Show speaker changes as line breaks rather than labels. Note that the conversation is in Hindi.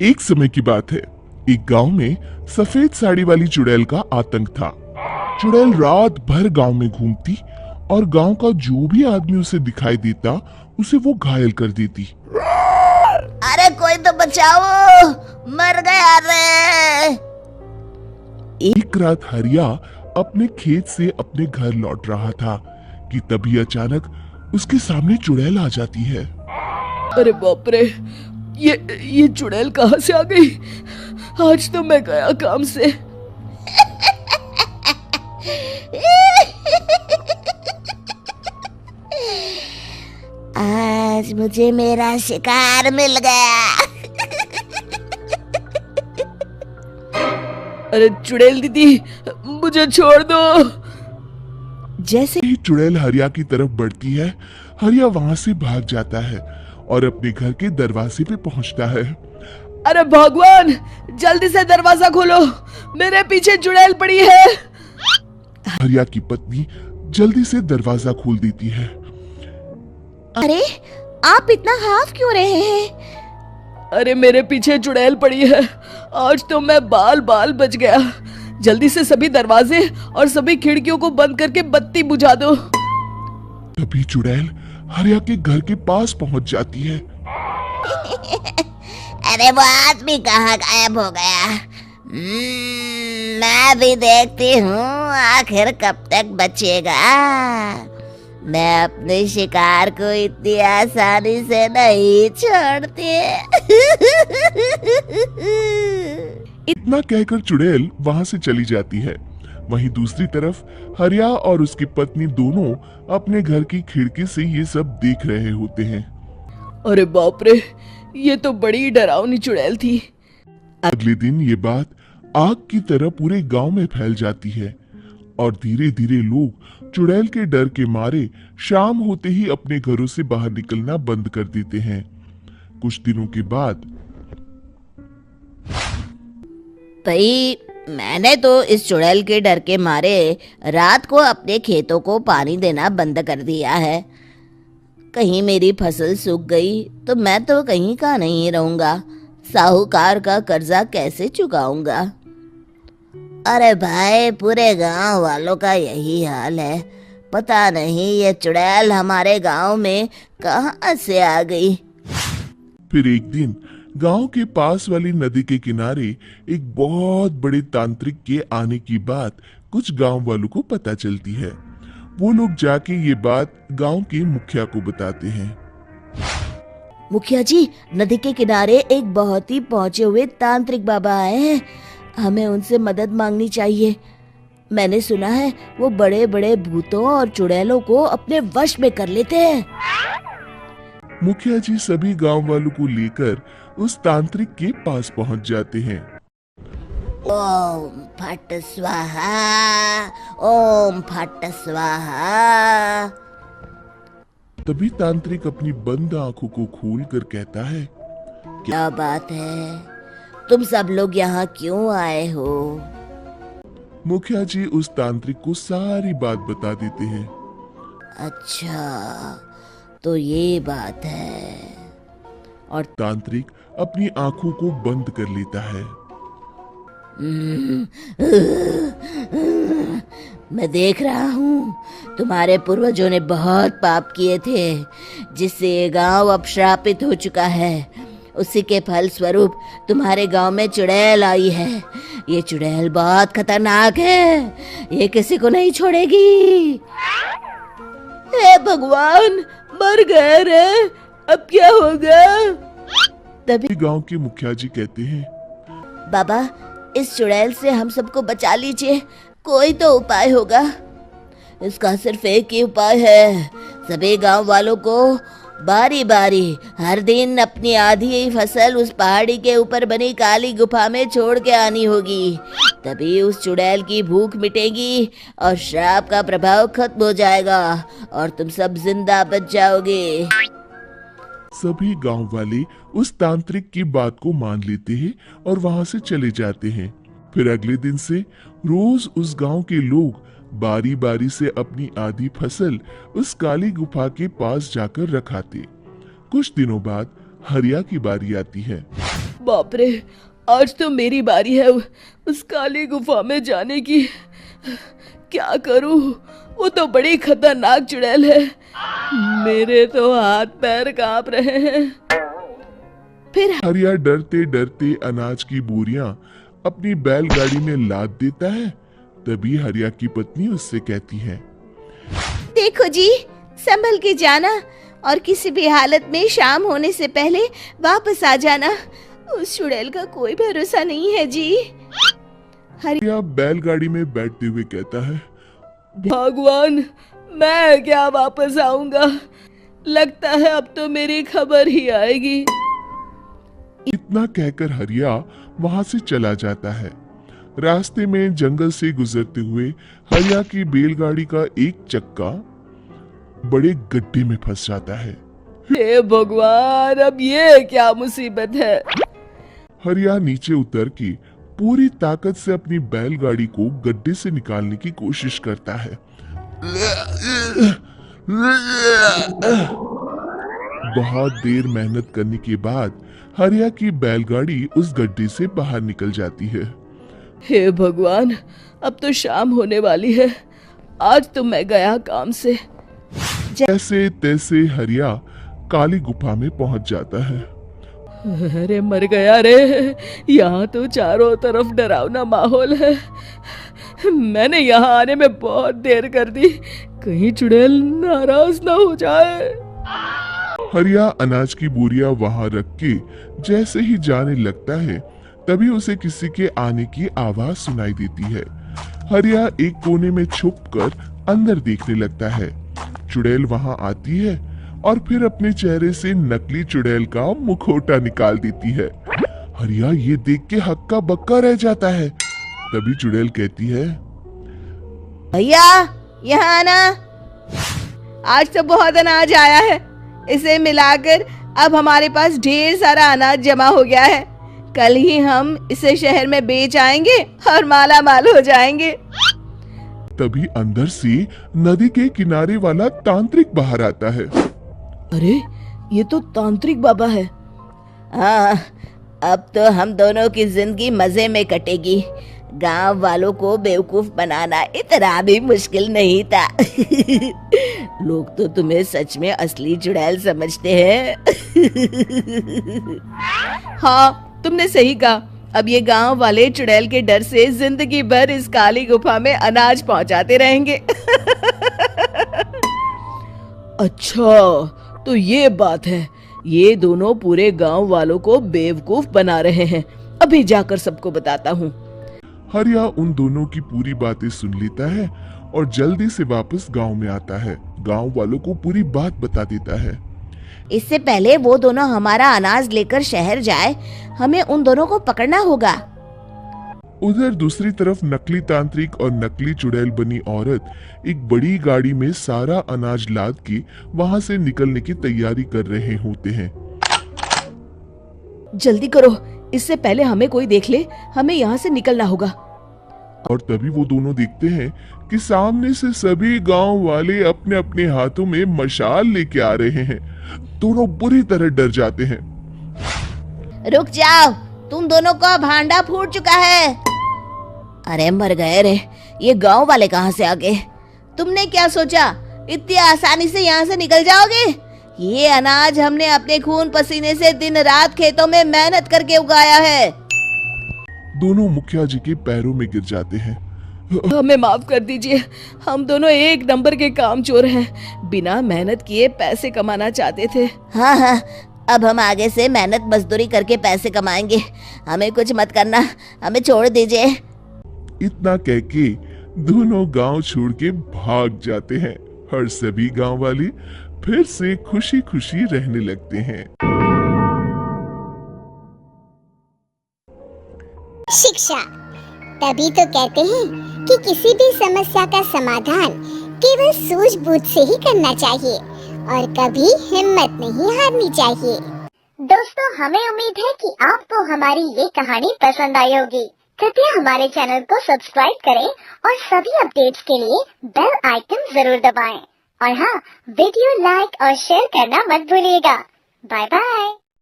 एक समय की बात है। एक गांव में सफेद साड़ी वाली चुड़ैल का आतंक था। चुड़ैल रात भर गांव में घूमती और गांव का जो भी आदमी उसे दिखाई देता उसे वो घायल कर देती।
अरे कोई तो बचाओ, मर गया रे।
एक रात हरिया अपने खेत से अपने घर लौट रहा था कि तभी अचानक उसके सामने चुड़ैल आ जाती है।
अरे बाप रे, ये चुड़ैल कहाँ से आ गई? आज तो मैं गया काम से।
आज मुझे मेरा शिकार मिल गया।
अरे चुड़ैल दीदी, मुझे छोड़ दो।
जैसे
ही चुड़ैल हरिया की तरफ बढ़ती है, हरिया वहां से भाग जाता है और अपने घर के दरवाजे पे पहुंचता है।
अरे भगवान, जल्दी से दरवाजा खोलो, मेरे पीछे चुड़ैल पड़ी है।
हरिया की पत्नी जल्दी से दरवाजा खोल देती है।
अरे आप इतना हाफ क्यों रहे हैं?
अरे मेरे पीछे चुड़ैल पड़ी है, आज तो मैं बाल बाल बच गया। जल्दी से सभी दरवाजे और सभी खिड़कियों को बंद करके बत्ती बुझा दो।
तभी चुड़ैल हरिया के घर के पास पहुंच जाती है।
अरे वो आदमी कहाँ गायब हो गया? मैं भी देखती हूँ आखिर कब तक बचेगा। मैं अपने शिकार को इतनी आसानी से नहीं छोड़ती।
इतना कहकर चुड़ैल वहां से चली जाती है। वहीं दूसरी तरफ हरिया और उसकी पत्नी दोनों अपने घर की खिड़की से ये सब देख रहे होते हैं।
अरे बाप रे, ये तो बड़ी डरावनी चुड़ैल थी।
अगले दिन ये बात आग की तरह पूरे गांव में फैल जाती है और धीरे धीरे लोग चुड़ैल के डर के मारे शाम होते ही अपने घरों से बाहर निकलना बंद कर देते हैं। कुछ दिनों के बाद
भाई, मैंने तो इस चुड़ैल के डर के मारे रात को अपने खेतों को पानी देना बंद कर दिया है। कहीं मेरी फसल सूख गई तो मैं तो कहीं का नहीं रहूंगा। साहूकार का कर्जा कैसे चुकाऊंगा? अरे भाई, पूरे गांव वालों का यही हाल है। पता नहीं ये चुड़ैल हमारे गांव में कहां से आ गई।
फिर एक दिन गांव के पास वाली नदी के किनारे एक बहुत बड़े तांत्रिक के आने की बात कुछ गांव वालों को पता चलती है। वो लोग जाके ये बात गांव के मुखिया को बताते हैं।
मुखिया जी, नदी के किनारे एक बहुत ही पहुंचे हुए तांत्रिक बाबा आए हैं। हमें उनसे मदद मांगनी चाहिए। मैंने सुना है वो बड़े बड़े भूतों और चुड़ैलों को अपने वश में कर लेते हैं।
मुखिया जी सभी गांव वालों को लेकर उस तांत्रिक के पास पहुंच जाते हैं।
ओम फट स्वाहा, ओम फट स्वाहा।
तभी तांत्रिक अपनी बंद आंखों को खोलकर कहता है,
क्या बात है? तुम सब लोग यहाँ क्यों आए हो?
मुखिया जी उस तांत्रिक को सारी बात बता देते हैं।
अच्छा, तो ये बात है।
और तांत्रिक अपनी आंखों को बंद कर लेता है।
मैं देख रहा हूँ तुम्हारे पूर्वजों ने बहुत पाप किए थे, जिससे ये गांव अब श्रापित हो चुका है। उसी के फल स्वरूप तुम्हारे गांव में चुड़ैल आई है। ये चुड़ैल बहुत खतरनाक है, ये किसी को नहीं छोड़ेगी।
हे भगवान, मर गए रे, अब क्या होगा?
तभी
गांव के मुखिया जी कहते हैं,
बाबा, इस चुड़ैल से हम सबको बचा लीजिए। कोई तो उपाय होगा। इसका सिर्फ एक ही उपाय है। सभी गांव वालों को बारी बारी हर दिन अपनी आधी फसल उस पहाड़ी के ऊपर बनी काली गुफा में छोड़ के आनी होगी। तभी उस चुड़ैल की भूख मिटेगी और श्राप का प्रभाव खत्म हो जाएगा और तुम सब जिंदा बच जाओगे।
सभी गांव वाले उस तांत्रिक की बात को मान लेते हैं और वहां से चले जाते हैं। फिर अगले दिन से रोज उस गांव के लोग बारी बारी से अपनी आधी फसल उस काली गुफा के पास जाकर रखाते। कुछ दिनों बाद हरिया की बारी आती है।
बाप रे, आज तो मेरी बारी है उस काली गुफा में जाने की। क्या करूं, वो तो बड़ी खतरनाक चुड़ैल है। मेरे तो हाथ पैर कांप रहे हैं।
फिर
हरिया डरते डरते अनाज की बोरियां अपनी बैलगाड़ी में लाद देता है। तभी हरिया की पत्नी उससे कहती है,
देखो जी, संभल के जाना और किसी भी हालत में शाम होने से पहले वापस आ जाना। उस चुड़ैल का कोई भरोसा नहीं है जी।
हरिया बैलगाड़ी में बैठते हुए कहता है,
भगवान, मैं क्या वापस आऊंगा? लगता है अब तो मेरी खबर ही आएगी।
इतना कहकर हरिया वहां से चला जाता है। रास्ते में जंगल से गुजरते हुए हरिया की बैलगाड़ी का एक चक्का बड़े गड्ढे में फंस जाता है।
हे भगवान, अब ये क्या मुसीबत है?
हरिया नीचे उतर के पूरी ताकत से अपनी बैलगाड़ी को गड्ढे से निकालने की कोशिश करता है। बहुत देर मेहनत करने के बाद हरिया की बैलगाड़ी उस गड्ढे से बाहर निकल जाती है।
हे भगवान, अब तो शाम होने वाली है। आज तो मैं गया काम से।
जैसे तैसे हरिया काली गुफा में पहुंच जाता है।
अरे मर गया रे, यहाँ तो चारों तरफ डरावना माहौल है। मैंने यहाँ आने में बहुत देर कर दी, कहीं चुड़ैल नाराज ना हो जाए।
हरिया अनाज की बोरियां वहां रख के जैसे ही जाने लगता है, तभी उसे किसी के आने की आवाज सुनाई देती है। हरिया एक कोने में छुपकर अंदर देखने लगता है। चुड़ैल वहां आती है और फिर अपने चेहरे से नकली चुड़ैल का मुखौटा निकाल देती है। हरिया ये देख के हक्का बक्का रह जाता है। तभी चुड़ैल कहती है,
भैया यहाँ आना, आज तो बहुत अनाज आया है। इसे मिलाकर अब हमारे पास ढेर सारा अनाज जमा हो गया है। कल ही हम इसे शहर में बेच आएंगे और माला माल हो जाएंगे।
तभी अंदर से नदी के किनारे वाला तांत्रिक बाहर आता है।
अरे, ये तो तांत्रिक बाबा है।
हाँ, अब तो हम दोनों की जिंदगी मजे में कटेगी। गांव वालों को बेवकूफ बनाना इतना भी मुश्किल नहीं था। लोग तो तुम्हें सच में असली चुड़ैल समझते हैं।
हाँ, तुमने सही कहा। अब ये गांव वाले चुड़ैल के डर से जिंदगी भर इस काली गुफा में अनाज पहुंचाते रहेंगे। अच्छा, तो ये बात है। ये दोनों पूरे गांव वालों को बेवकूफ बना रहे हैं। अभी जाकर सबको बताता हूँ।
हरिया उन दोनों की पूरी बातें सुन लेता है और जल्दी से वापस गांव में आता है। गांव वालों को पूरी बात बता देता है।
इससे पहले वो दोनों हमारा अनाज लेकर शहर जाए, हमें उन दोनों को पकड़ना होगा।
उधर दूसरी तरफ नकली तांत्रिक और नकली चुड़ैल बनी औरत एक बड़ी गाड़ी में सारा अनाज लाद के वहां से निकलने की तैयारी कर रहे होते हैं।
जल्दी करो, इससे पहले हमें कोई देख ले। हमें यहाँ से निकलना होगा।
और तभी वो दोनों देखते हैं कि सामने से सभी गांव वाले अपने अपने हाथों में मशाल लेके आ रहे हैं। दोनों बुरी तरह डर जाते हैं।
रुक जाओ, तुम दोनों का भांडा फूट चुका है। अरे मर गए रे, ये गांव वाले कहाँ से आ गए? तुमने क्या सोचा इतनी आसानी से यहाँ से निकल जाओगे? ये अनाज हमने अपने खून पसीने से दिन रात खेतों में मेहनत करके उगाया है।
दोनों मुखिया जी के पैरों में गिर जाते हैं।
हमें माफ कर दीजिए, हम दोनों एक नंबर के कामचोर हैं। बिना मेहनत किए पैसे कमाना चाहते थे।
हाँ हाँ, अब हम आगे से मेहनत मजदूरी करके पैसे कमाएंगे। हमें कुछ मत करना, हमें छोड़ दीजिए।
इतना कह के दोनों गांव छोड़ के भाग जाते हैं और सभी गांव वाले फिर से खुशी खुशी रहने लगते हैं।
शिक्षा, तभी तो कहते हैं कि किसी भी समस्या का समाधान केवल सूझबूझ से ही करना चाहिए और कभी हिम्मत नहीं हारनी चाहिए। दोस्तों, हमें उम्मीद है कि आपको हमारी ये कहानी पसंद आई होगी। कृपया हमारे चैनल को सब्सक्राइब करें और सभी अपडेट्स के लिए बेल आइकन जरूर दबाएं। और हाँ, वीडियो लाइक और शेयर करना मत भूलिएगा। Bye bye.